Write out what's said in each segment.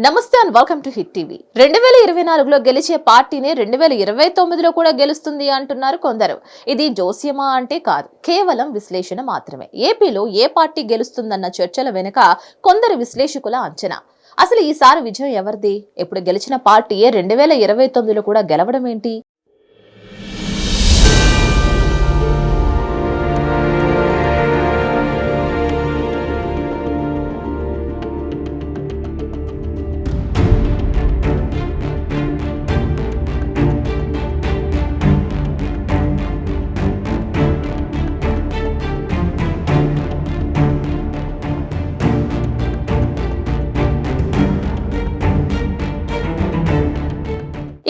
నమస్తే and welcome to Hit TV. 2024లో గెలిచే పార్టీనే 2029లో కూడా గెలుస్తుంది అంటున్నారు కొందరు. ఇది జోస్యమా అంటే కాదు, కేవలం విశ్లేషణ మాత్రమే. ఏపీలో ఏ పార్టీ గెలుస్తుందన్న చర్చల వెనుక కొందరు విశ్లేషకుల అంచనా. అసలు ఈసారి విజయం ఎవరిది? ఇప్పుడు గెలిచిన పార్టీయే 2029లో కూడా గెలవడం ఏంటి?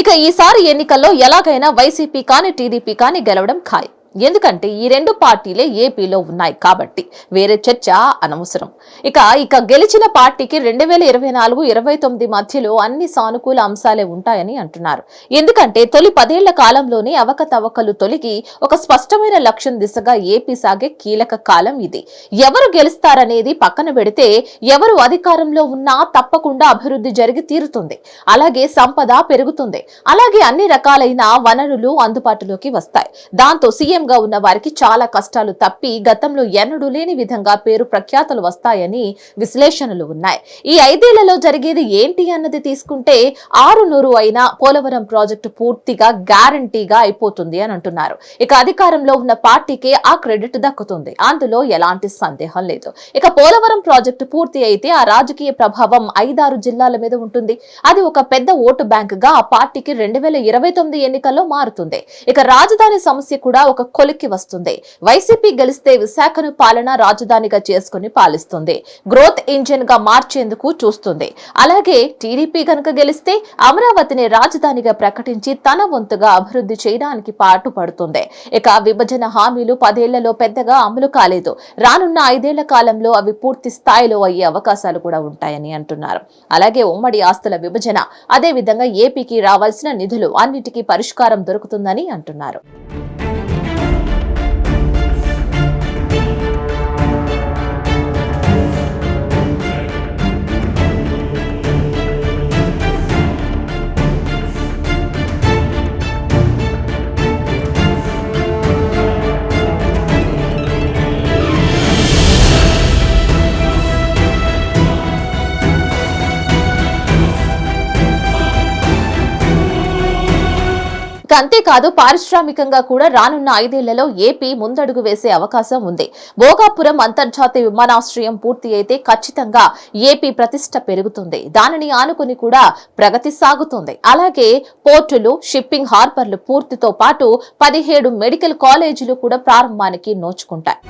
ఇక ఈసారి ఎన్నికల్లో ఎలాగైనా వైసీపీ కానీ టీడీపీ కానీ గెలవడం ఖాయం. ఎందుకంటే ఈ రెండు పార్టీలే ఏపీలో ఉన్నాయి కాబట్టి వేరే చర్చ అనవసరం. ఇక గెలిచిన పార్టీకి 2024-29 మధ్యలో అన్ని సానుకూల అంశాలే ఉంటాయని అంటున్నారు. ఎందుకంటే తొలి 10 ఏళ్ల కాలంలోనే అవకతవకలు తొలగి ఒక స్పష్టమైన లక్ష్యం దిశగా ఏపీ సాగే కీలక కాలం ఇది. ఎవరు గెలుస్తారనేది పక్కన పెడితే ఎవరు అధికారంలో ఉన్నా తప్పకుండా అభివృద్ధి జరిగి తీరుతుంది. అలాగే సంపద పెరుగుతుంది. అలాగే అన్ని రకాలైన వనరులు అందుబాటులోకి వస్తాయి. దాంతో సీఎం గా ఉన్న వారికి చాలా కష్టాలు తప్పి గతంలో ఎన్నడూ లేని విధంగా పేరు ప్రఖ్యాతలు వస్తాయని విశ్లేషణలు ఉన్నాయి. ఈ 5 ఏళ్లలో జరిగేది ఏంటి అన్నది తీసుకుంటే 600 అయిన పోలవరం ప్రాజెక్టు పూర్తిగా గ్యారంటీగా అయిపోతుంది అని అంటున్నారు. ఇక అధికారంలో ఉన్న పార్టీకే ఆ క్రెడిట్ దక్కుతుంది, అందులో ఎలాంటి సందేహం లేదు. ఇక పోలవరం ప్రాజెక్టు పూర్తి అయితే ఆ రాజకీయ ప్రభావం 5-6 జిల్లాల మీద ఉంటుంది. అది ఒక పెద్ద ఓటు బ్యాంక్ గా ఆ పార్టీకి 2029 ఎన్నికల్లో మారుతుంది. ఇక రాజధాని సమస్య కూడా ఒక కొలిక్కి వస్తుంది. వైసీపీ గెలిస్తే విశాఖను పాలనా రాజధానిగా చేసుకుని పాలిస్తుంది, గ్రోత్ ఇంజిన్ గా మార్చేందుకు చూస్తుంది. అలాగే టీడీపీ కనుక గెలిస్తే అమరావతిని రాజధానిగా ప్రకటించి తన వంతుగా అభివృద్ధి చేయడానికి పాటుపడుతుంది. ఇక విభజన హామీలు 10 ఏళ్లలో పెద్దగా అమలు కాలేదు. రానున్న 5 ఏళ్ల కాలంలో అవి పూర్తి స్థాయిలో అయ్యే అవకాశాలు కూడా ఉంటాయని అంటున్నారు. అలాగే ఉమ్మడి ఆస్తుల విభజన, అదే విధంగా ఏపీకి రావాల్సిన నిధులు అన్నిటికీ పరిష్కారం దొరుకుతుందని అంటున్నారు. అంతేకాదు పారిశ్రామికంగా కూడా రానున్న 5 ఏళ్లలో ఏపీ ముందడుగు వేసే అవకాశం ఉంది. భోగాపురం అంతర్జాతీయ విమానాశ్రయం పూర్తి అయితే ఖచ్చితంగా ఏపీ ప్రతిష్ట పెరుగుతుంది. దానిని ఆనుకుని కూడా ప్రగతి సాగుతుంది. అలాగే పోర్టులు, షిప్పింగ్ హార్బర్లు పూర్తితో పాటు 17 మెడికల్ కాలేజీలు కూడా ప్రారంభానికి నోచుకుంటాయి.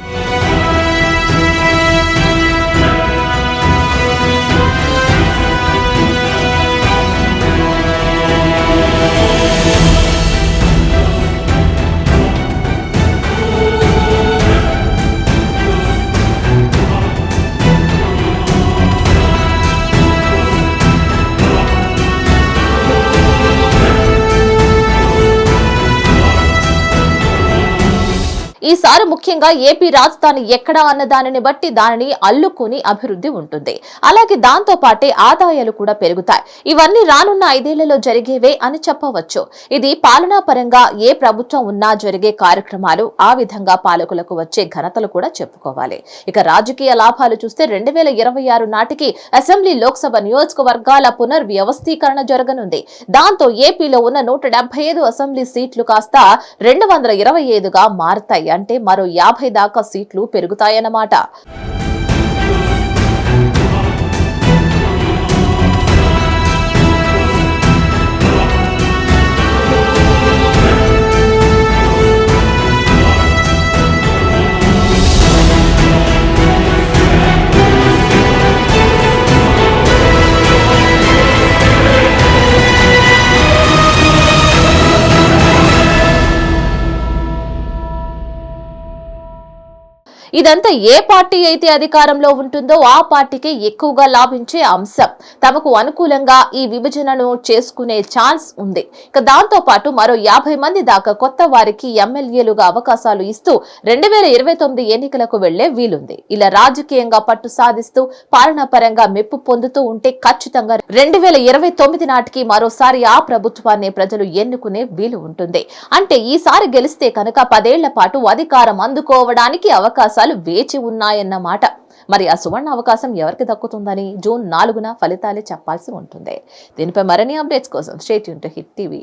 ఈసారి ముఖ్యంగా ఏపీ రాజధాని ఎక్కడా అన్న దానిని బట్టి దానిని అల్లుకుని అభివృద్ధి ఉంటుంది. అలాగే దాంతో పాటే ఆదాయాలు కూడా పెరుగుతాయి. ఇవన్నీ రానున్న 5 ఏళ్లలో జరిగేవే అని చెప్పవచ్చు. ఇది పాలనా పరంగా ఏ ప్రభుత్వం ఉన్నా జరిగే కార్యక్రమాలు, ఆ విధంగా పాలకులకు వచ్చే ఘనతలు కూడా చెప్పుకోవాలి. ఇక రాజకీయ లాభాలు చూస్తే 2026 నాటికి అసెంబ్లీ, లోక్సభ నియోజకవర్గాల పునర్వ్యవస్థీకరణ జరగనుంది. దాంతో ఏపీలో ఉన్న 175 అసెంబ్లీ సీట్లు కాస్త 225గా మారతాయి. అంటే మరో 50 దాకా సీట్లు పెరుగుతాయన్నమాట. ఇదంతా ఏ పార్టీ అయితే అధికారంలో ఉంటుందో ఆ పార్టీకి ఎక్కువగా లాభించే అంశం. తమకు అనుకూలంగా ఈ విభజనను చేసుకునే ఛాన్స్ ఉంది. ఇక దాంతో పాటు మరో 50 మంది దాకా కొత్త వారికి ఎమ్మెల్యేలుగా అవకాశాలు ఇస్తూ 2029 ఎన్నికలకు వెళ్లే వీలుంది. ఇలా రాజకీయంగా పట్టు సాధిస్తూ పాలనా పరంగా మెప్పు పొందుతూ ఉంటే ఖచ్చితంగా 2029 నాటికి మరోసారి ఆ ప్రభుత్వాన్ని ప్రజలు ఎన్నుకునే వీలు ఉంటుంది. అంటే ఈసారి గెలిస్తే కనుక 10 ఏళ్ల పాటు అధికారం అందుకోవడానికి అవకాశాలు వేచి ఉన్నాయన్నమాట. మరి ఆ సువర్ణ అవకాశం ఎవరికి దక్కుతుందని జూన్ 4న ఫలితాలే చెప్పాల్సి ఉంటుంది. దీనిపై మరిన్ని అప్డేట్స్ కోసం stay tune to Hit TV.